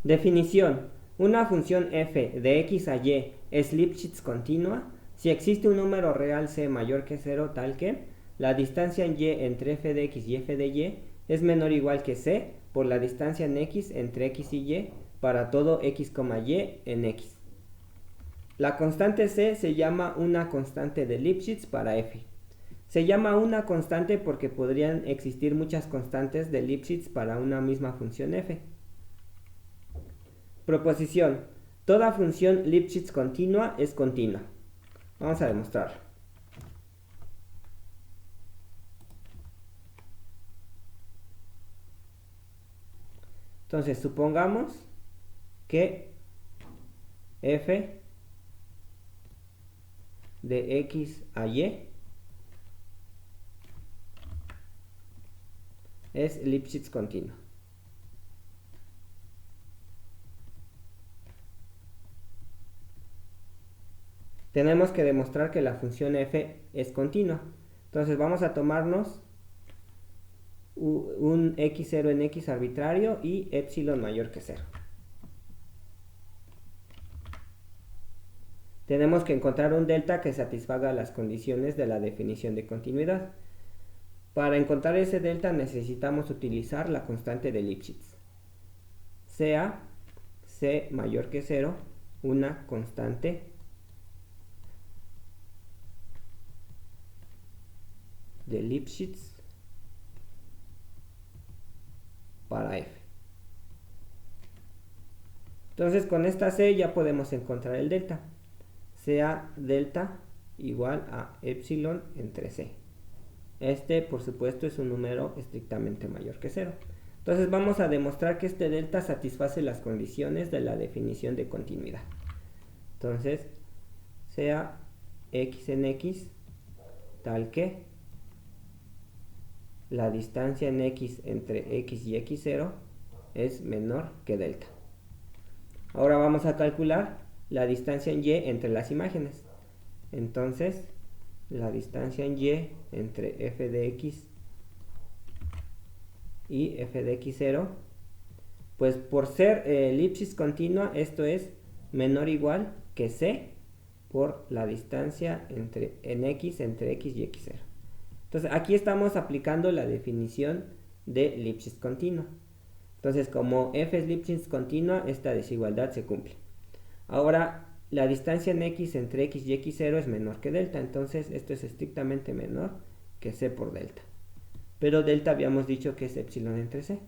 Definición. Una función f de x a y es Lipschitz continua si existe un número real c mayor que 0 tal que la distancia en y entre f de x y f de y es menor o igual que c por la distancia en x entre x y y para todo x, y en x. La constante c se llama una constante de Lipschitz para f. Se llama una constante porque podrían existir muchas constantes de Lipschitz para una misma función f. Proposición. Toda función Lipschitz continua es continua. Vamos a demostrarlo. Entonces, supongamos que f de x a y es Lipschitz continua. Tenemos que demostrar que la función f es continua. Entonces vamos a tomarnos un x0 en x arbitrario y epsilon mayor que 0. Tenemos que encontrar un delta que satisfaga las condiciones de la definición de continuidad. Para encontrar ese delta necesitamos utilizar la constante de Lipschitz. Sea c mayor que 0 una constante de Lipschitz para f. Entonces con esta c ya podemos encontrar el delta. Sea delta igual a epsilon entre c. Este, por supuesto, es un número estrictamente mayor que 0. Entonces vamos a demostrar que este delta satisface las condiciones de la definición de continuidad. Entonces, sea x en x tal que la distancia en x entre x y x0 es menor que delta. Ahora vamos a calcular la distancia en y entre las imágenes. Entonces, la distancia en y entre f de x y f de x0, pues por ser Lipschitz continua, esto es menor o igual que c por la distancia en x entre x y x0. Entonces aquí estamos aplicando la definición de Lipschitz continua. Entonces como f es Lipschitz continua, esta desigualdad se cumple. Ahora la distancia en x entre x y x0 es menor que delta, entonces esto es estrictamente menor que c por delta. Pero delta habíamos dicho que es epsilon entre c.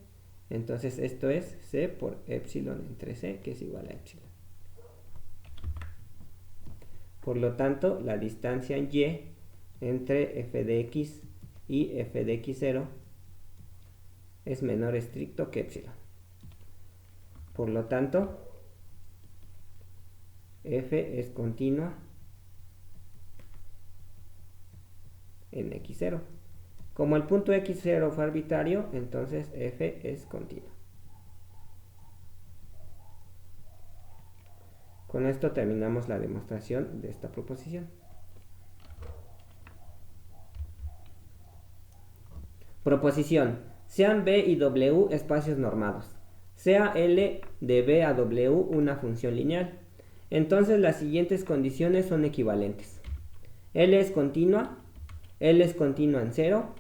Entonces esto es c por epsilon entre c, que es igual a epsilon. Por lo tanto, la distancia en y entre f de x y f de x0 es menor estricto que epsilon. Por lo tanto, f es continua en x0. Como el punto x0 fue arbitrario, entonces f es continua. Con esto terminamos la demostración de esta proposición. Proposición. Sean B y W espacios normados. Sea L de B a W una función lineal. Entonces las siguientes condiciones son equivalentes. L es continua en 0.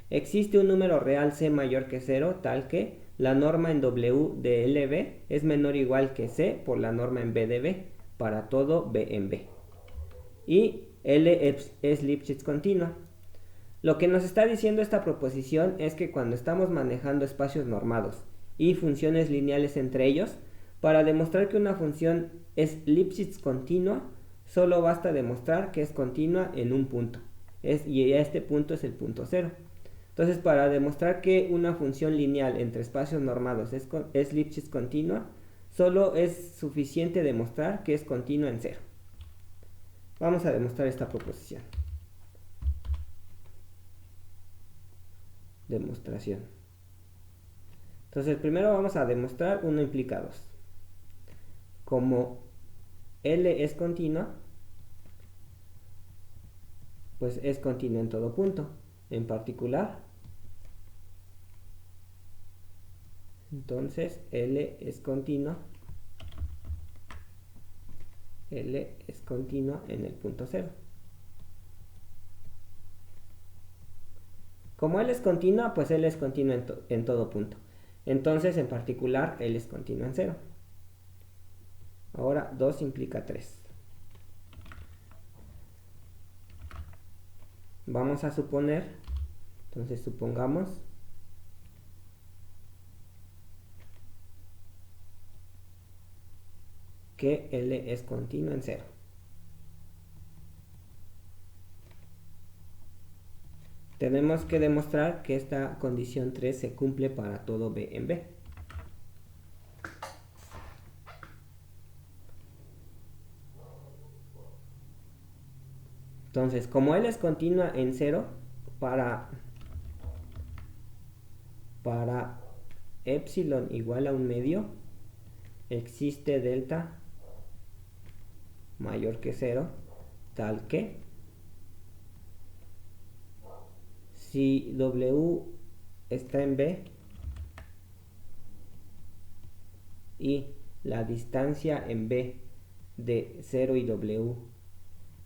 Existe un número real c mayor que 0, tal que la norma en W de LB es menor o igual que c por la norma en B de B para todo B en B. Y L es Lipschitz continua. Lo que nos está diciendo esta proposición es que cuando estamos manejando espacios normados y funciones lineales entre ellos, para demostrar que una función es Lipschitz continua, solo basta demostrar que es continua en un punto. Y este punto es el punto 0. Entonces, para demostrar que una función lineal entre espacios normados es Lipschitz continua, solo es suficiente demostrar que es continua en 0. Vamos a demostrar esta proposición. Demostración. Entonces, primero vamos a demostrar 1 implica 2. Como L es continua, pues es continua en todo punto. En particular, Entonces L es continua. L es continua en el punto 0. Como L es continua, pues L es continua en todo punto. Entonces, en particular, L es continua en 0. Ahora, 2 implica 3. Vamos a suponer, entonces supongamos que L es continua en 0. Tenemos que demostrar que esta condición 3 se cumple para todo B en B. Entonces, como L es continua en 0, para epsilon igual a 1/2, existe delta mayor que 0, tal que si W está en B y la distancia en B de 0 y W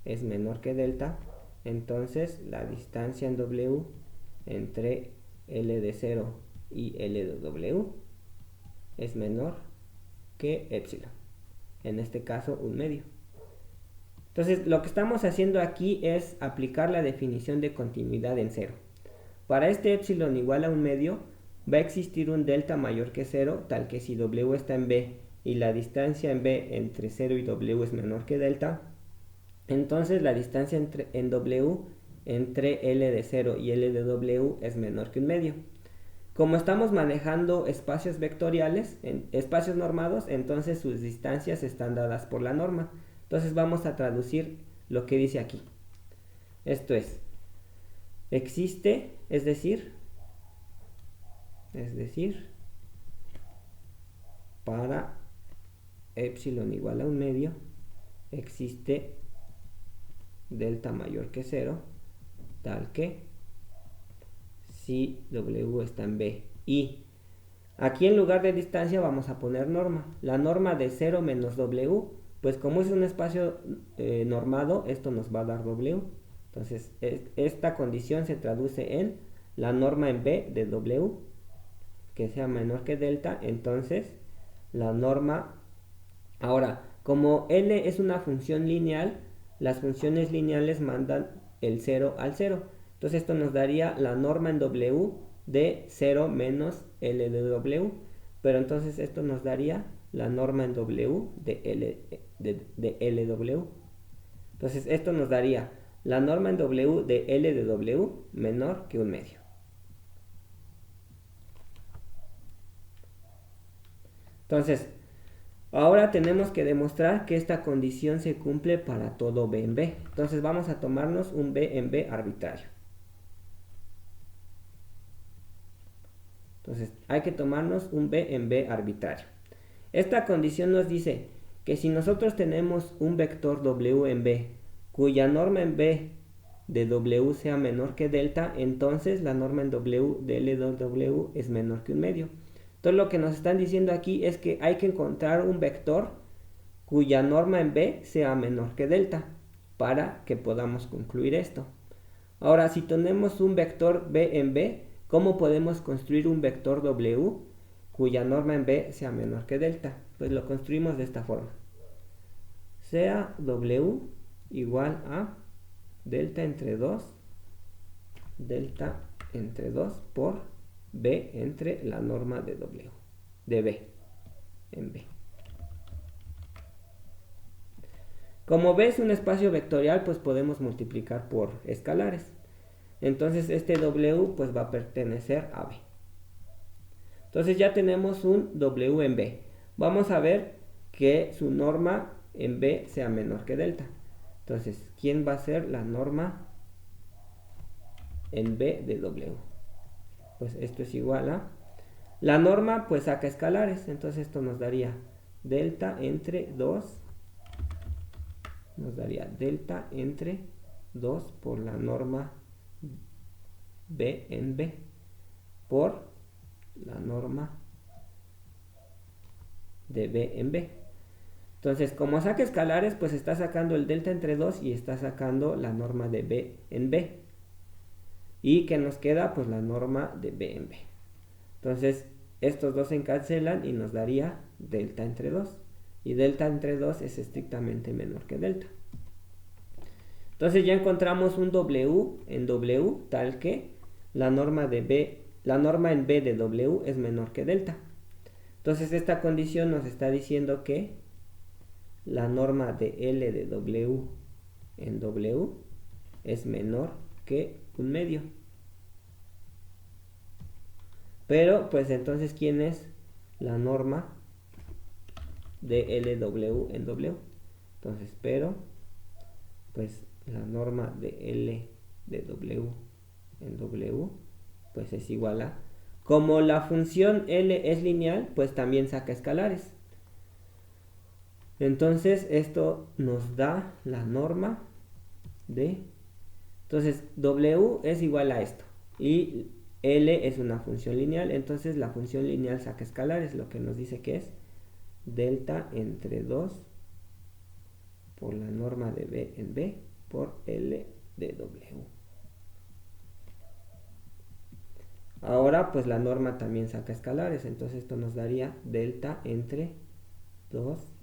es menor que delta, entonces la distancia en W entre L de 0 y L de W es menor que epsilon, en este caso 1/2. Entonces lo que estamos haciendo aquí es aplicar la definición de continuidad en 0. Para este epsilon igual a 1/2 va a existir un delta mayor que 0, tal que si W está en B y la distancia en B entre 0 y W es menor que delta, entonces la distancia en W entre L de 0 y L de W es menor que 1/2. Como estamos manejando espacios vectoriales, espacios normados, entonces sus distancias están dadas por la norma. Entonces vamos a traducir lo que dice aquí. Esto es, existe, es decir, para epsilon igual a 1/2, existe delta mayor que 0, tal que si W está en B. Y aquí en lugar de distancia vamos a poner norma. La norma de 0 menos W, pues como es un espacio normado, esto nos va a dar W. Entonces esta condición se traduce en la norma en B de W, que sea menor que delta. Entonces la norma, ahora como L es una función lineal, las funciones lineales mandan el 0 al 0. Entonces esto nos daría la norma en W de 0 menos L de W. Pero entonces esto nos daría la norma en W de LW. Entonces esto nos daría la norma en W de L de W menor que 1/2. Entonces, ahora tenemos que demostrar que esta condición se cumple para todo B en B. Entonces vamos a tomarnos un B en B arbitrario. Entonces hay que tomarnos un B en B arbitrario. Esta condición nos dice que si nosotros tenemos un vector W en B, cuya norma en B de W sea menor que delta, entonces la norma en W de L de W es menor que 1/2. Entonces lo que nos están diciendo aquí es que hay que encontrar un vector cuya norma en B sea menor que delta para que podamos concluir esto. Ahora, si tenemos un vector B en B, ¿cómo podemos construir un vector W cuya norma en B sea menor que delta? Pues lo construimos de esta forma. Sea W igual a delta entre 2 por B entre la norma de W, de B en B. Como B es un espacio vectorial, pues podemos multiplicar por escalares. Entonces este W pues va a pertenecer a B. Entonces ya tenemos un W en B. Vamos a ver que su norma en B sea menor que delta. Entonces, ¿quién va a ser la norma en B de W? Pues esto es igual a... La norma pues saca escalares. Entonces esto nos daría delta entre 2. Nos daría delta entre 2 por la norma B en B por la norma de B en B. Entonces, como saca escalares, pues está sacando el delta entre 2 y está sacando la norma de B en B. ¿Y que nos queda? Pues la norma de B en B. Entonces, estos dos se encancelan y nos daría delta entre 2. Y delta entre 2 es estrictamente menor que delta. Entonces ya encontramos un W en W tal que la norma en B de W es menor que delta. Entonces esta condición nos está diciendo que la norma de L de W en W es menor que un medio. Pero pues entonces, ¿quién es la norma de LW en W? Entonces, pero pues la norma de L de W en W pues es igual a, como la función L es lineal, pues también saca escalares. Entonces esto nos da la norma de, entonces W es igual a esto y L es una función lineal, entonces la función lineal saca escalares, lo que nos dice que es delta entre 2 por la norma de B en B por L de W. Ahora pues la norma también saca escalares, entonces esto nos daría delta entre 2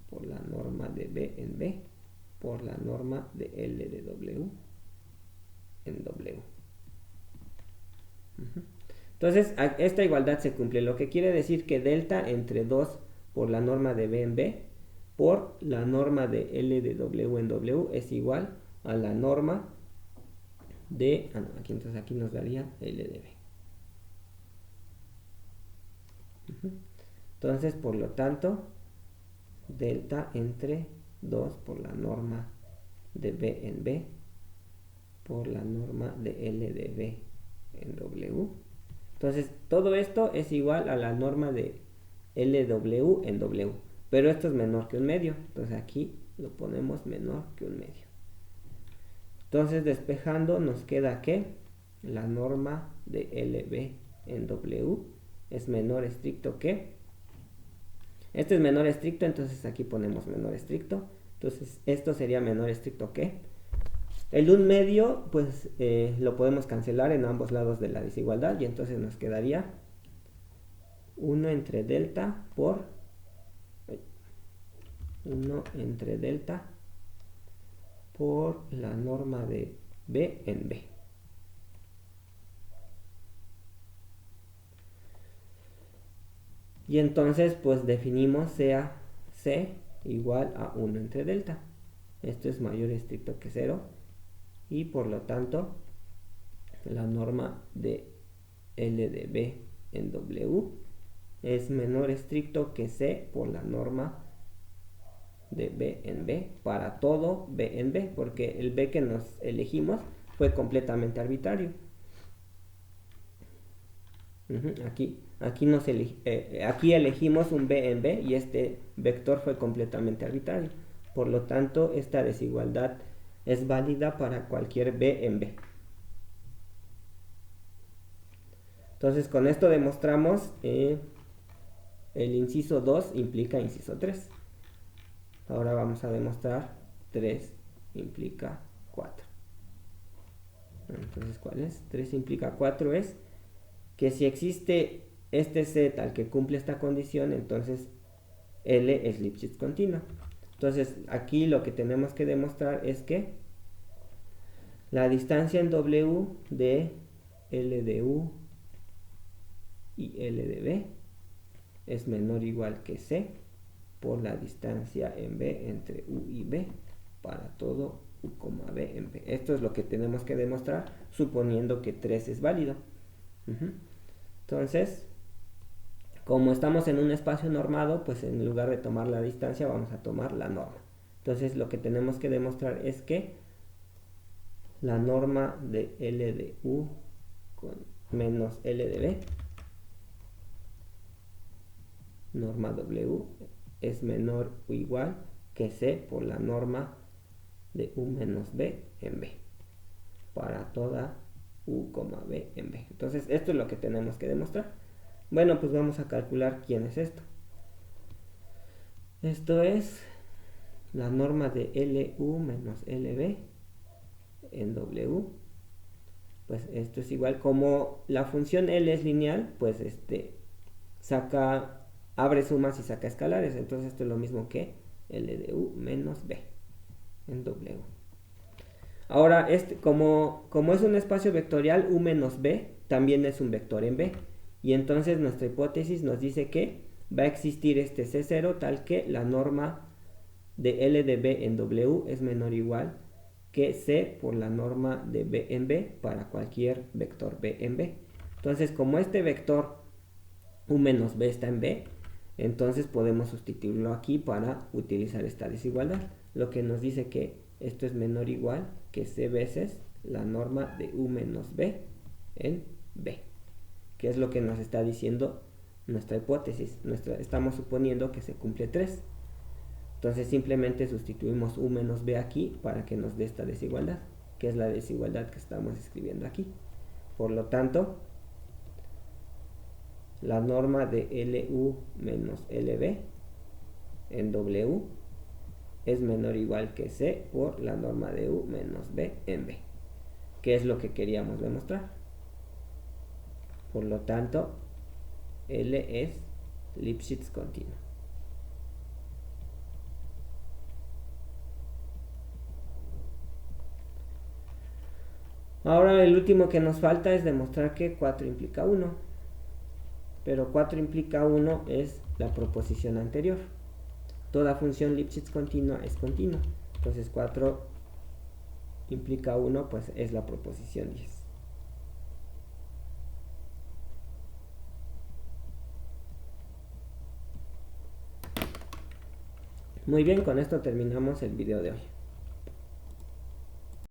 por la norma de B en B por la norma de L de W en W. Entonces esta igualdad se cumple, lo que quiere decir que delta entre 2 por la norma de B en B por la norma de L de W en W es igual a la norma de, entonces aquí nos daría L de B. Entonces, por lo tanto, delta entre 2 por la norma de B en B por la norma de L de B en W. Entonces, todo esto es igual a la norma de LW en W. Pero esto es menor que un medio. Entonces aquí lo ponemos menor que un medio. Entonces, despejando, nos queda que la norma de LB en W es menor estricto que, este es menor estricto, entonces aquí ponemos menor estricto. Entonces esto sería menor estricto que, el 1 medio pues lo podemos cancelar en ambos lados de la desigualdad y entonces nos quedaría 1 entre delta por 1 entre delta por la norma de B en B. Y entonces pues definimos sea C igual a 1 entre delta. Esto es mayor estricto que 0 y por lo tanto la norma de L de B en W es menor estricto que C por la norma de B en B para todo B en B, porque el B que nos elegimos fue completamente arbitrario. Aquí elegimos un B en B y este vector fue completamente arbitrario. Por lo tanto, esta desigualdad es válida para cualquier B en B. Entonces, con esto demostramos el inciso 2 implica inciso 3. Ahora vamos a demostrar 3 implica 4. Entonces, ¿cuál es? 3 implica 4 es que si existe este set al que cumple esta condición, entonces L es Lipschitz continua. Entonces, aquí lo que tenemos que demostrar es que la distancia en W de L de U y L de B es menor o igual que C por la distancia en B entre U y B para todo U, B en B. Esto es lo que tenemos que demostrar suponiendo que 3 es válido. Entonces, como estamos en un espacio normado, pues en lugar de tomar la distancia vamos a tomar la norma. Entonces lo que tenemos que demostrar es que la norma de L de U con menos L de B, norma W, es menor o igual que C por la norma de U menos B en B para toda U, B en B. Entonces esto es lo que tenemos que demostrar. Bueno, pues vamos a calcular quién es esto. Esto es la norma de LU menos LB en W. Pues esto es igual, como la función L es lineal, pues abre sumas y saca escalares. Entonces esto es lo mismo que L de U menos B en W. Ahora, como es un espacio vectorial, U menos B también es un vector en B. Y entonces nuestra hipótesis nos dice que va a existir este C0 tal que la norma de L de B en W es menor o igual que C por la norma de B en B para cualquier vector B en B. Entonces, como este vector U menos B está en B, entonces podemos sustituirlo aquí para utilizar esta desigualdad, lo que nos dice que esto es menor o igual que C veces la norma de U menos B en B, que es lo que nos está diciendo nuestra hipótesis. Estamos suponiendo que se cumple 3. Entonces simplemente sustituimos U menos B aquí para que nos dé esta desigualdad, que es la desigualdad que estamos escribiendo aquí. Por lo tanto, la norma de LU menos LB en W es menor o igual que C por la norma de U menos B en B, que es lo que queríamos demostrar. Por lo tanto, L es Lipschitz continuo. Ahora el último que nos falta es demostrar que 4 implica 1. Pero 4 implica 1 es la proposición anterior. Toda función Lipschitz continua es continua. Entonces 4 implica 1, pues es la proposición 10. Muy bien, con esto terminamos el video de hoy.